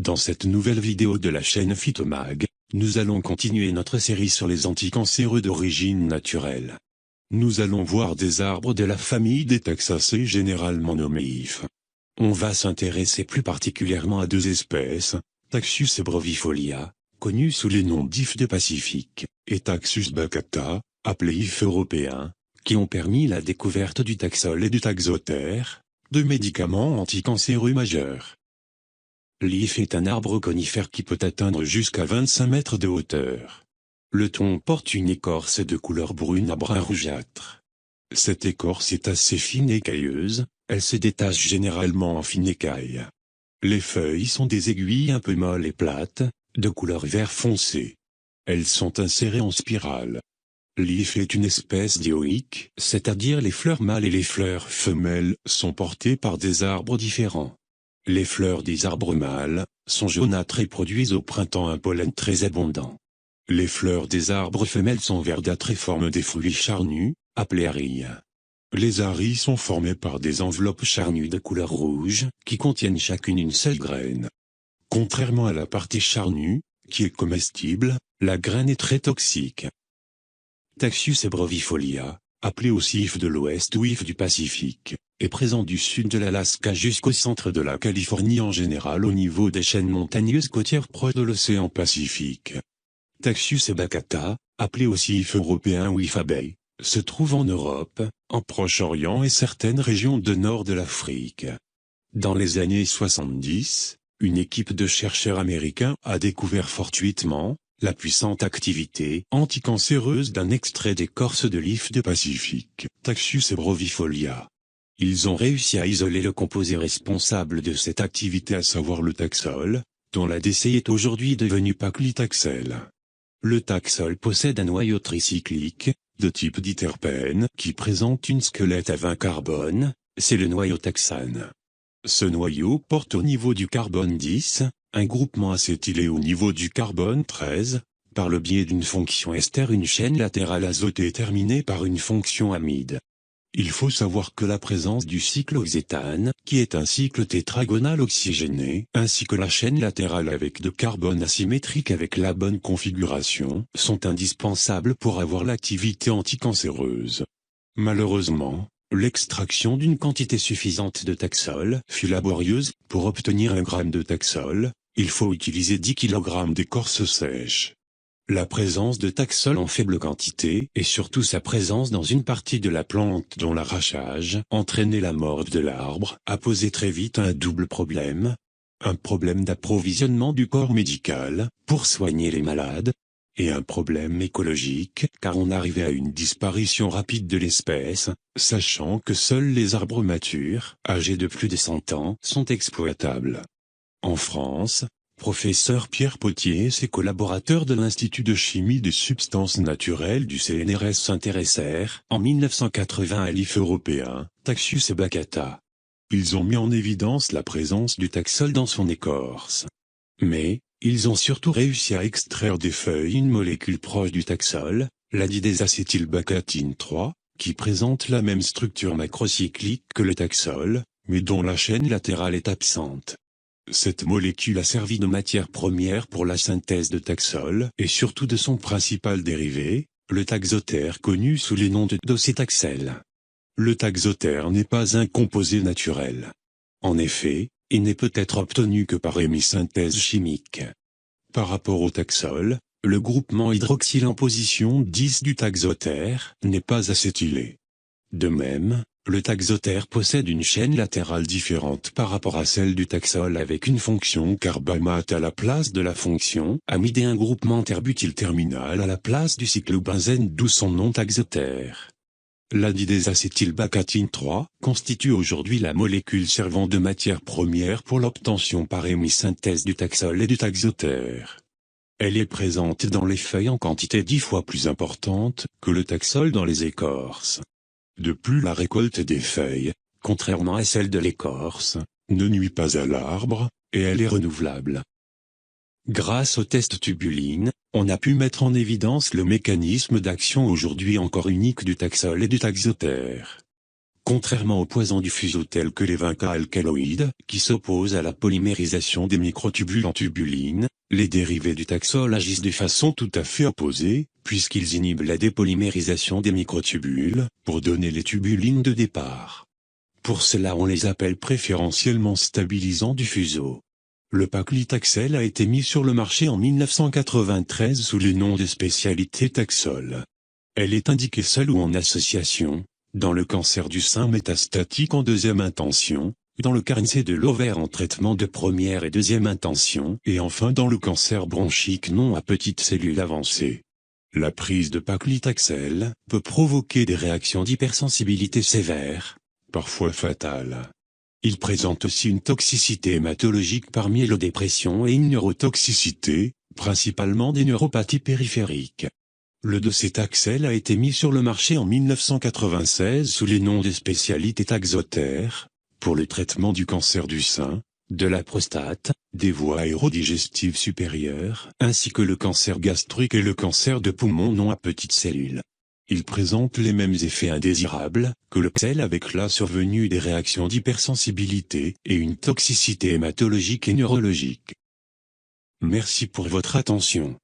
Dans cette nouvelle vidéo de la chaîne Phytomag, nous allons continuer notre série sur les anticancéreux d'origine naturelle. Nous allons voir des arbres de la famille des Taxacées généralement nommés IF. On va s'intéresser plus particulièrement à deux espèces, Taxus ebrovifolia, connu sous les noms d'IF de Pacifique, et Taxus baccata, appelé IF européen, qui ont permis la découverte du taxol et du taxotère, deux médicaments anticancéreux majeurs. L'IF est un arbre conifère qui peut atteindre jusqu'à 25 mètres de hauteur. Le tronc porte une écorce de couleur brune à brun rougeâtre. Cette écorce est assez fine et cailleuse, elle se détache généralement en fines écailles. Les feuilles sont des aiguilles un peu molles et plates, de couleur vert foncé. Elles sont insérées en spirale. L'IF est une espèce dioïque, c'est-à-dire les fleurs mâles et les fleurs femelles sont portées par des arbres différents. Les fleurs des arbres mâles sont jaunâtres et produisent au printemps un pollen très abondant. Les fleurs des arbres femelles sont verdâtres et forment des fruits charnus, appelés arilles. Les arilles sont formées par des enveloppes charnues de couleur rouge, qui contiennent chacune une seule graine. Contrairement à la partie charnue, qui est comestible, la graine est très toxique. Taxus ebrovifolia, appelé aussi IF de l'Ouest ou IF du Pacifique, est présent du sud de l'Alaska jusqu'au centre de la Californie en général au niveau des chaînes montagneuses côtières proches de l'océan Pacifique. Taxus baccata, appelé aussi IF européen ou IF abeille, se trouve en Europe, en Proche-Orient et certaines régions du nord de l'Afrique. Dans les années 70, une équipe de chercheurs américains a découvert fortuitement la puissante activité anticancéreuse d'un extrait d'écorce de l'IF de Pacifique, Taxus ebrovifolia. Ils ont réussi à isoler le composé responsable de cette activité, à savoir le taxol, dont l'ADC est aujourd'hui devenu paclitaxel. Le taxol possède un noyau tricyclique, de type diterpène, qui présente une squelette à 20 carbone, c'est le noyau taxane. Ce noyau porte au niveau du carbone 10, un groupement acétylé au niveau du carbone 13, par le biais d'une fonction ester, une chaîne latérale azotée terminée par une fonction amide. Il faut savoir que la présence du cyclohexétane, qui est un cycle tétragonal oxygéné, ainsi que la chaîne latérale avec de carbone asymétrique avec la bonne configuration, sont indispensables pour avoir l'activité anticancéreuse. Malheureusement, l'extraction d'une quantité suffisante de taxol fut laborieuse. Pour obtenir 1 gramme de taxol, il faut utiliser 10 kg d'écorce sèche. La présence de taxol en faible quantité, et surtout sa présence dans une partie de la plante dont l'arrachage entraînait la mort de l'arbre, a posé très vite un double problème. Un problème d'approvisionnement du corps médical, pour soigner les malades, et un problème écologique, car on arrivait à une disparition rapide de l'espèce, sachant que seuls les arbres matures, âgés de plus de 100 ans, sont exploitables. En France, professeur Pierre Potier et ses collaborateurs de l'Institut de chimie des substances naturelles du CNRS s'intéressèrent, en 1980, à l'IF européen, Taxus baccata. Ils ont mis en évidence la présence du taxol dans son écorce. Mais, ils ont surtout réussi à extraire des feuilles une molécule proche du taxol, l'adidésacétylbacatine 3, qui présente la même structure macrocyclique que le taxol, mais dont la chaîne latérale est absente. Cette molécule a servi de matière première pour la synthèse de taxol, et surtout de son principal dérivé, le taxotère connu sous les noms de docétaxel. Le taxotère n'est pas un composé naturel. En effet, il n'est peut-être obtenu que par hémisynthèse chimique. Par rapport au taxol, le groupement hydroxyle en position 10 du taxotère n'est pas acétylé. De même, le taxotère possède une chaîne latérale différente par rapport à celle du taxol avec une fonction carbamate à la place de la fonction amide et un groupement terbutyl terminal à la place du cyclobenzène, d'où son nom taxotère. L'adidésacétylbacatine 3 constitue aujourd'hui la molécule servant de matière première pour l'obtention par hémisynthèse du taxol et du taxotère. Elle est présente dans les feuilles en quantité 10 fois plus importante que le taxol dans les écorces. De plus, la récolte des feuilles, contrairement à celle de l'écorce, ne nuit pas à l'arbre, et elle est renouvelable. Grâce au test tubuline, on a pu mettre en évidence le mécanisme d'action aujourd'hui encore unique du taxol et du taxotère. Contrairement aux poisons du fuseau tels que les 20K-alcaloïdes, qui s'opposent à la polymérisation des microtubules en tubulines, les dérivés du taxol agissent de façon tout à fait opposée, puisqu'ils inhibent la dépolymérisation des microtubules, pour donner les tubulines de départ. Pour cela on les appelle préférentiellement stabilisants du fuseau. Le paclitaxel a été mis sur le marché en 1993 sous le nom de spécialité Taxol. Elle est indiquée seule ou en association, dans le cancer du sein métastatique en deuxième intention, dans le cancer de l'ovaire en traitement de première et deuxième intention, et enfin dans le cancer bronchique non à petites cellules avancées. La prise de paclitaxel peut provoquer des réactions d'hypersensibilité sévères, parfois fatales. Il présente aussi une toxicité hématologique par myélodépression et une neurotoxicité, principalement des neuropathies périphériques. Le docétaxel a été mis sur le marché en 1996 sous les noms de spécialité Taxotere, pour le traitement du cancer du sein, de la prostate, des voies aérodigestives supérieures, ainsi que le cancer gastrique et le cancer de poumon non à petites cellules. Il présente les mêmes effets indésirables que le Taxol avec la survenue des réactions d'hypersensibilité et une toxicité hématologique et neurologique. Merci pour votre attention.